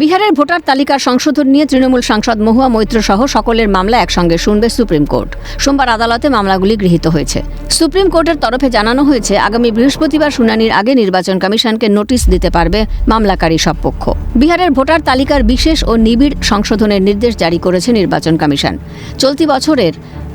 বিহারের ভোটার তালিকার সংশোধন নিয়ে তৃণমূল সাংসদ মহুয়া মৈত্র সহ সকলের মামলা একসঙ্গে শুনবে সুপ্রিম কোর্ট। সোমবার আদালতে মামলাগুলি গৃহীত হয়েছে। সুপ্রিম কোর্টের তরফে জানানো হয়েছে, আগামী বৃহস্পতিবার শুনানির আগে নির্বাচন কমিশনকে নোটিশ দিতে পারবে মামলাকারী সব পক্ষ। বিহারের ভোটার তালিকার বিশেষ ও নিবিড় সংশোধনের নির্দেশ জারি করেছে নির্বাচন কমিশন। চলতি বছরের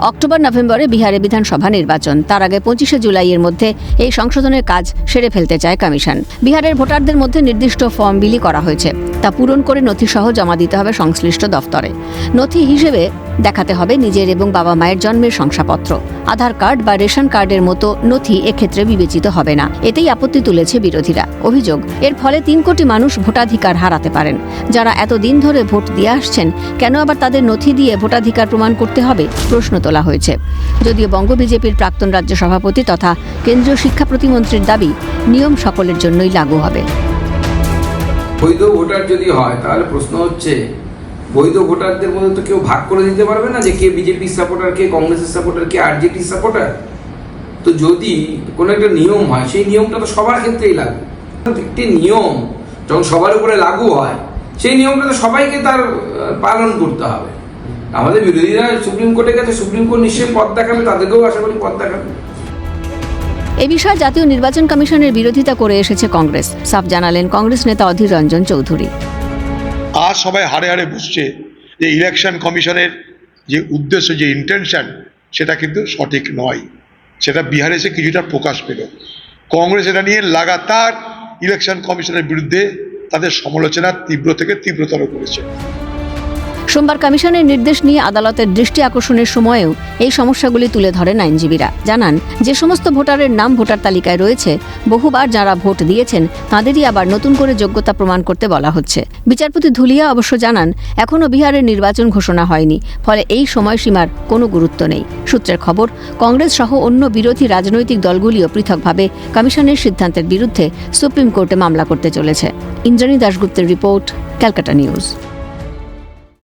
অক্টোবর-নভেম্বরে বিহারে বিধানসভা নির্বাচন, তার আগে 25শে জুলাইয়ের মধ্যে এই সংশোধনের কাজ সেরে ফেলতে চায় কমিশন। বিহারের ভোটারদের মধ্যে নির্দিষ্ট ফর্ম বিলি করা হয়েছে, তা পূরণ করে নথিসহ জমা দিতে হবে সংশ্লিষ্ট দফতরে। নথি হিসেবে দেখাতে হবে নিজের এবং বাবা মায়ের জন্মের শংসাপত্র। আধার কার্ড বা রেশন কার্ডের মতো নথি এক্ষেত্রে বিবেচিত হবে না। এতেই আপত্তি তুলেছে বিরোধীরা। অভিযোগ, এর ফলে 3 কোটি মানুষ ভোটাধিকার হারাতে পারেন। যারা এতদিন ধরে ভোট দিয়ে আসছেন, কেন আবার তাদের নথি দিয়ে ভোটাধিকার প্রমাণ করতে হবে, প্রশ্ন তোলা হয়েছে। যদিও বঙ্গ বিজেপির প্রাক্তন রাজ্য সভাপতি তথা কেন্দ্রীয় শিক্ষা প্রতিমন্ত্রীর দাবি, নিয়ম সকলের জন্যই লাগু হবে। বৈধ ভোটার যদি হয়, তাহলে প্রশ্ন হচ্ছে, বৈধ ভোটারদের মধ্যে তো কেউ ভাগ করে দিতে পারবে না যে কে বিজেপির সাপোর্টার, কে কংগ্রেসের সাপোর্টার, কে আরজেডির সাপোর্টার। তো যদি কোনো একটা নিয়ম হয়, সেই নিয়মটা তো সবার ক্ষেত্রেই লাগু। একটি নিয়ম যখন সবার উপরে লাগু হয়, সেই নিয়মটা তো সবাইকে তার পালন করতে হবে। আমাদের বিরোধীরা সুপ্রিম কোর্টে গেছে, সুপ্রিম কোর্ট নিশ্চয়ই পথ দেখাবে, তাদেরকেও আশা করি পথ দেখাবে। এ বিষয়ে জাতীয় নির্বাচন কমিশনের বিরোধিতা করে এসেছে কংগ্রেস। সাফ জানালেন কংগ্রেস নেতা অধীর রঞ্জন চৌধুরী। আজ সবাই হাড়ে হাড়ে বুঝছে যে ইলেকশন কমিশনের যে উদ্দেশ্য, যে ইন্টেনশন, সেটা কিন্তু সঠিক নয়। সেটা বিহারে এসে কিছুটা প্রকাশ পেল। কংগ্রেস এটা নিয়ে লাগাতার ইলেকশন কমিশনের বিরুদ্ধে তাদের সমালোচনা তীব্র থেকে তীব্রতর করেছে। সোমবার কমিশনের নির্দেশ নিয়ে আদালতের দৃষ্টি আকর্ষণের সময়েও এই সমস্যাগুলি তুলে ধরেন আইনজীবীরা। জানান, যে সমস্ত ভোটারের নাম ভোটার তালিকায় রয়েছে, বহুবার যারা ভোট দিয়েছেন তাঁদেরই আবার নতুন করে যোগ্যতা প্রমাণ করতে বলা হচ্ছে। বিচারপতি ধুলিয়া অবশ্য জানান, এখনও বিহারের নির্বাচন ঘোষণা হয়নি, ফলে এই সময়সীমার কোনো গুরুত্ব নেই। সূত্রের খবর, কংগ্রেস সহ অন্য বিরোধী রাজনৈতিক দলগুলিও পৃথকভাবে কমিশনের সিদ্ধান্তের বিরুদ্ধে সুপ্রিম কোর্টে মামলা করতে চলেছে। ইন্দ্রাণী দাশগুপ্তের রিপোর্ট, ক্যালকাটা নিউজ।